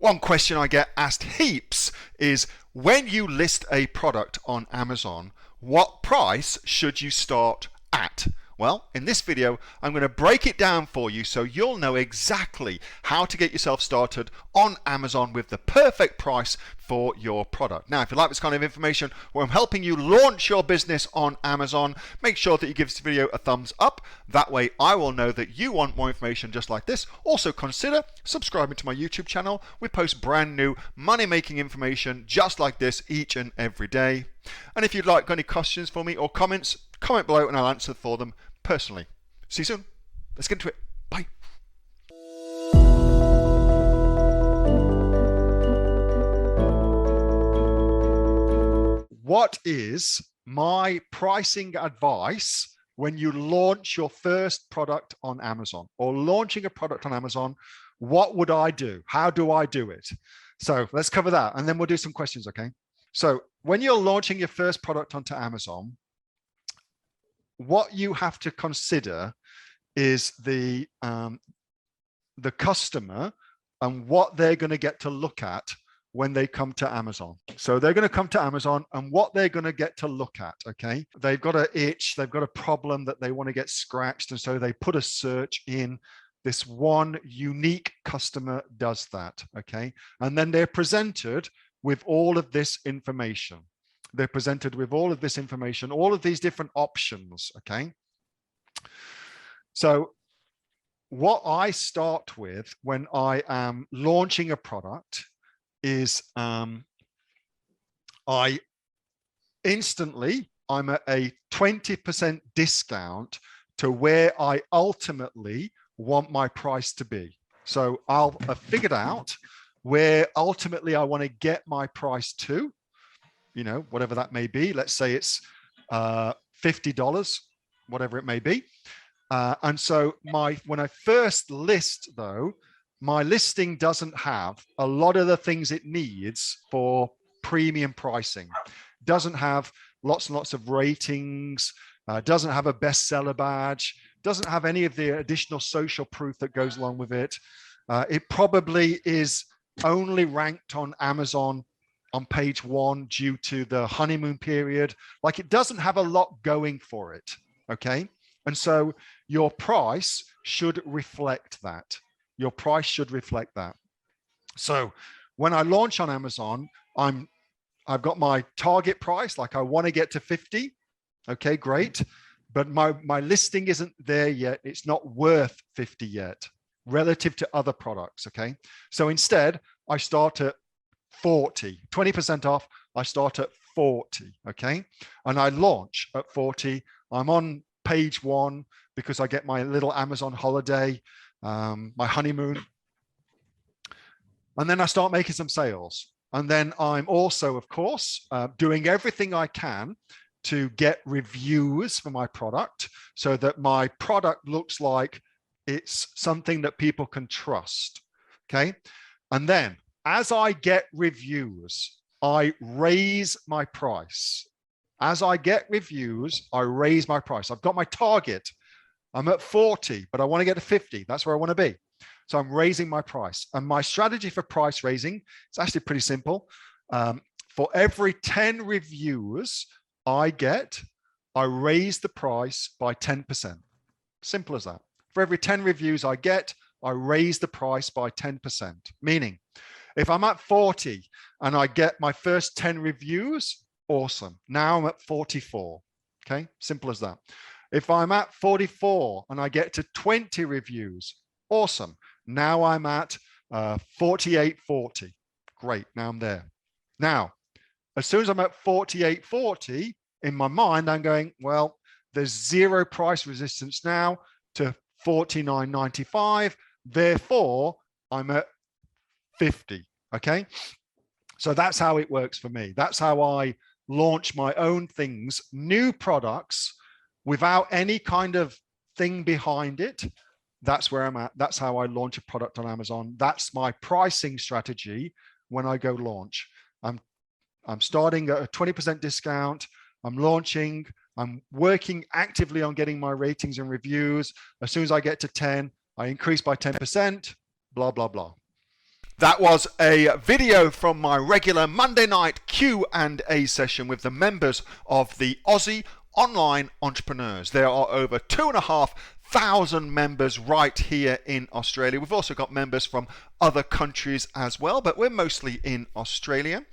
One question I get asked heaps is, when you list a product on Amazon, what price should you start at? Well, in this video, I'm going to break it down for you so you'll know exactly how to get yourself started on Amazon with the perfect price for your product. Now, if you like this kind of information where I'm helping you launch your business on Amazon, make sure that you give this video a thumbs up. That way I will know that you want more information just like this. Also consider subscribing to my YouTube channel. We post brand new money-making information just like this each and every day. And if you'd like any questions for me or comments, comment below and I'll answer for them personally. See you soon. Let's get into it. Bye. What is my pricing advice when you launch your first product on Amazon or launching a product on Amazon? What would I do? How do I do it? So let's cover that and then we'll do some questions, okay? So when you're launching your first product onto Amazon, what you have to consider is the customer and what they're going to get to look at when they come to Amazon. So they're going to come to Amazon and what they're going to get to look at, okay? They've got an itch, they've got a problem that they want to get scratched. And so they put a search in. This one unique customer does that, okay? And then they're presented with all of this information. They're presented with all of this information, all of these different options, okay? So what I start with when I am launching a product is I'm at a 20% discount to where I ultimately want my price to be. So I've figured out where ultimately I want to get my price to, you know, whatever that may be. Let's say it's $50, whatever it may be. And so when I first list though, my listing doesn't have a lot of the things it needs for premium pricing. Doesn't have lots and lots of ratings, doesn't have a bestseller badge, doesn't have any of the additional social proof that goes along with it. It probably is only ranked on Amazon on page 1 due to the honeymoon period. Like, it doesn't have a lot going for it, okay? And so your price should reflect that. Your price should reflect that. So when I launch on Amazon, I've got my target price, like I want to get to 50. Okay, great. But my listing isn't there yet. It's not worth 50 yet relative to other products, okay? So instead, I start at 40, 20% off. I start at 40, okay? And I launch at 40. I'm on page 1 because I get my little Amazon holiday, my honeymoon. And then I start making some sales. And then I'm also, of course, doing everything I can to get reviews for my product so that my product looks like it's something that people can trust, okay? And then as I get reviews, I raise my price. As I get reviews, I raise my price. I've got my target. I'm at 40, but I want to get to 50. That's where I want to be. So I'm raising my price. And my strategy for price raising is actually pretty simple. For every 10 reviews I get, I raise the price by 10%. Simple as that. For every 10 reviews I get, I raise the price by 10%. Meaning, if I'm at 40 and I get my first 10 reviews, awesome. Now I'm at 44. Okay, simple as that. If I'm at 44 and I get to 20 reviews, awesome. Now I'm at 48.40. Great, now I'm there. Now, as soon as I'm at 48.40, in my mind, I'm going, well, there's zero price resistance now to 49.95. Therefore, I'm at 50, okay? So that's how it works for me. That's how I launch my own things, new products, without any kind of thing behind it. That's where I'm at. That's how I launch a product on Amazon. That's my pricing strategy when I go launch. I'm starting at a 20% discount. I'm launching. I'm working actively on getting my ratings and reviews. As soon as I get to 10, I increase by 10%, blah, blah, blah. That was a video from my regular Monday night Q&A session with the members of the Aussie Online Entrepreneurs. There are over 2,500 members right here in Australia. We've also got members from other countries as well, but we're mostly in Australia.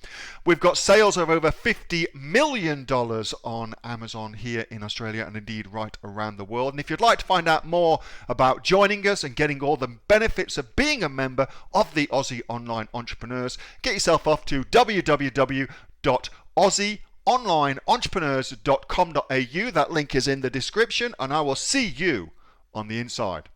We've got sales of over $50 million on Amazon here in Australia and indeed right around the world. And if you'd like to find out more about joining us and getting all the benefits of being a member of the Aussie Online Entrepreneurs, get yourself off to www.aussieonlineentrepreneurs.com.au. That link is in the description, and I will see you on the inside.